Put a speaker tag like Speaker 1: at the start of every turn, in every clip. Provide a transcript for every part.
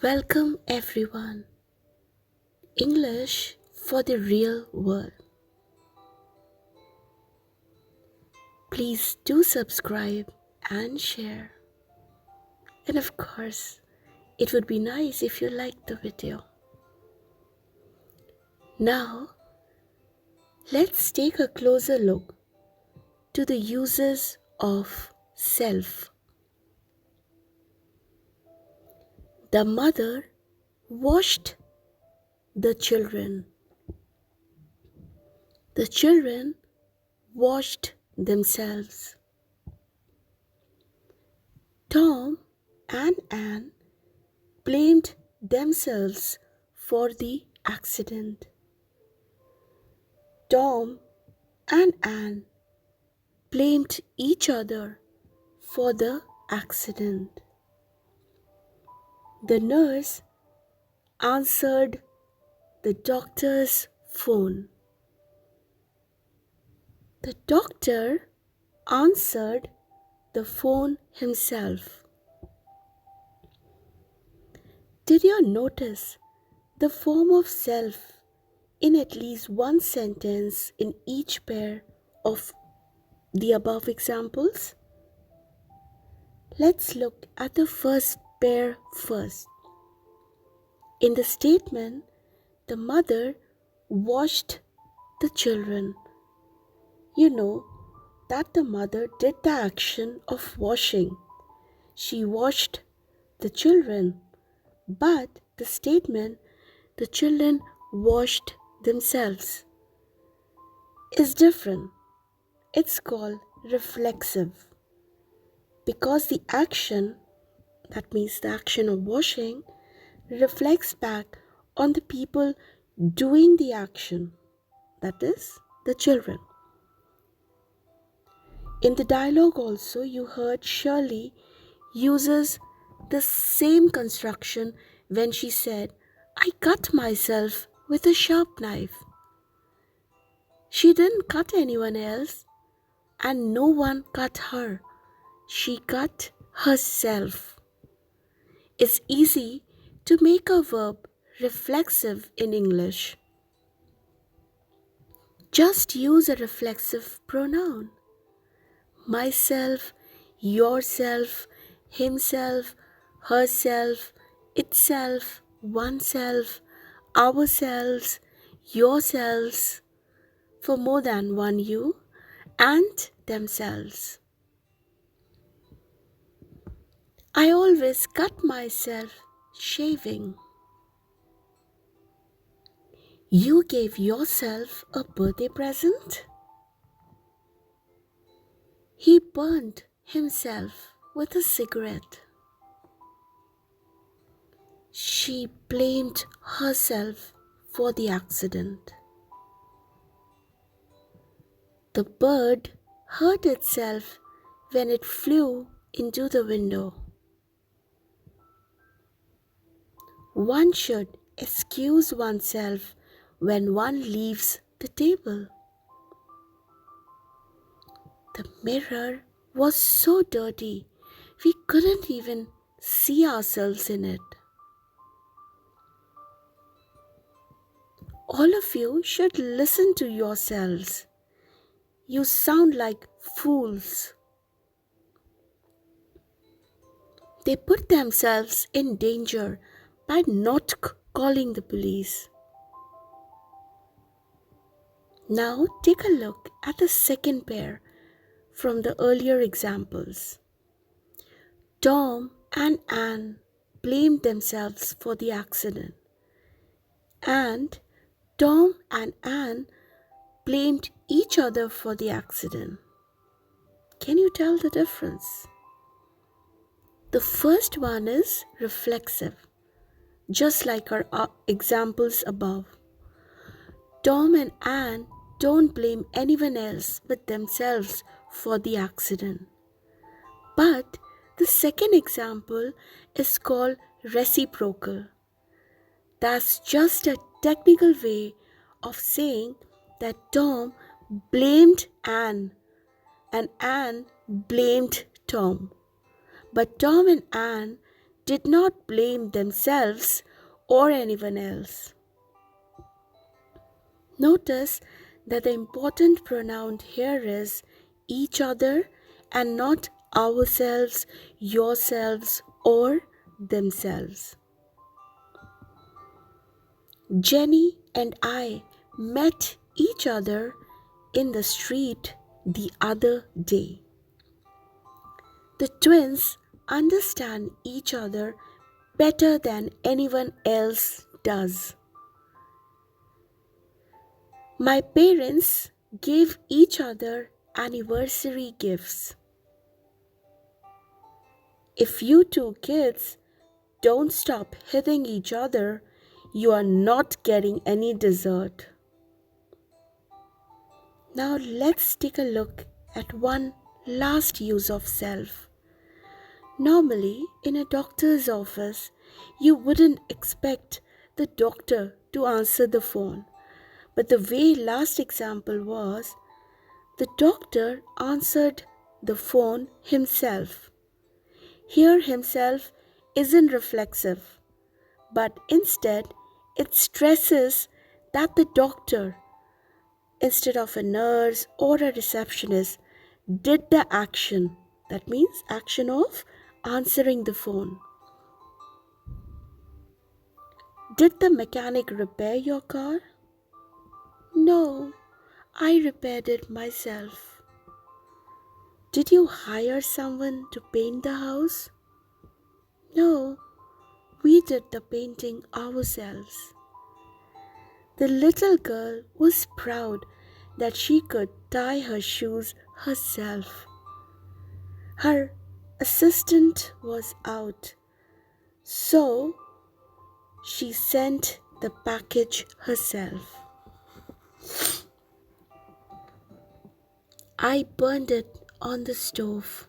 Speaker 1: Welcome everyone. English for the real world. Please do subscribe and share. And of course, it would be nice if you liked the video. Now, let's take a closer look to the uses of self. The mother washed the children. The children washed themselves. Tom and Anne blamed themselves for the accident. Tom and Anne blamed each other for the accident. The nurse answered the doctor's phone. The doctor answered the phone himself. Did you notice the form of self in at least one sentence in each pair of the above examples? Let's look at the first pair first. In the statement, the mother washed the children. You know that the mother did the action of washing. She washed the children, but the statement, the children washed themselves, is different. It's called reflexive because the action, that means the action of washing, reflects back on the people doing the action, that is, the children. In the dialogue also, you heard Shirley uses the same construction when she said, I cut myself with a sharp knife. She didn't cut anyone else, and no one cut her. She cut herself. It's easy to make a verb reflexive in English. Just use a reflexive pronoun. Myself, yourself, himself, herself, itself, oneself, ourselves, yourselves, for more than one you, and themselves. I always cut myself shaving. You gave yourself a birthday present? He burned himself with a cigarette. She blamed herself for the accident. The bird hurt itself when it flew into the window. One should excuse oneself when one leaves the table. The mirror was so dirty we couldn't even see ourselves in it. All of you should listen to yourselves. You sound like fools. They put themselves in danger by not calling the police. Now take a look at the second pair from the earlier examples. Tom and Anne blamed themselves for the accident, and Tom and Anne blamed each other for the accident. Can you tell the difference? The first one is reflexive, just like our examples above. Tom and Anne don't blame anyone else but themselves for the accident. But the second example is called reciprocal. That's just a technical way of saying that Tom blamed Anne and Anne blamed Tom. But Tom and Anne did not blame themselves or anyone else. Notice that the important pronoun here is each other and not ourselves, yourselves, or themselves. Jenny and I met each other in the street the other day. The twins understand each other better than anyone else does. My parents gave each other anniversary gifts. If you two kids don't stop hitting each other, you are not getting any dessert. Now let's take a look at one last use of self. Normally, in a doctor's office, you wouldn't expect the doctor to answer the phone. But the way last example was, the doctor answered the phone himself. Here, himself isn't reflexive, but instead it stresses that the doctor, instead of a nurse or a receptionist, did the action. That means action of answering the phone. Did the mechanic repair your car? No, I repaired it myself. Did you hire someone to paint the house? No, we did the painting ourselves. The little girl was proud that she could tie her shoes herself. Her assistant was out, so she sent the package herself. I burned it on the stove.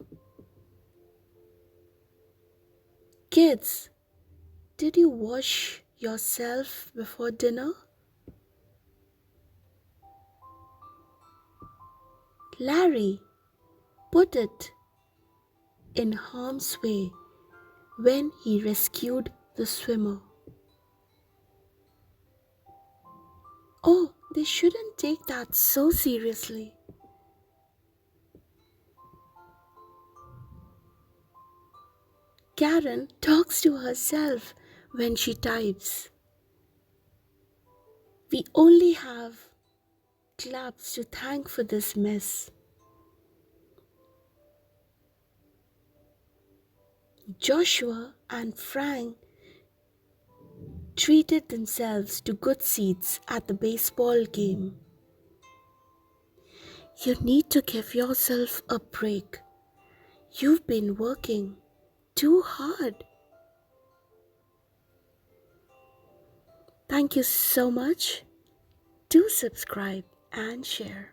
Speaker 1: Kids, did you wash yourself before dinner? Larry put it in harm's way when he rescued the swimmer. Oh, they shouldn't take that so seriously. Karen talks to herself when she types. We only have clubs to thank for this mess. Joshua and Frank treated themselves to good seats at the baseball game. You need to give yourself a break. You've been working too hard. Thank you so much. Do subscribe and share.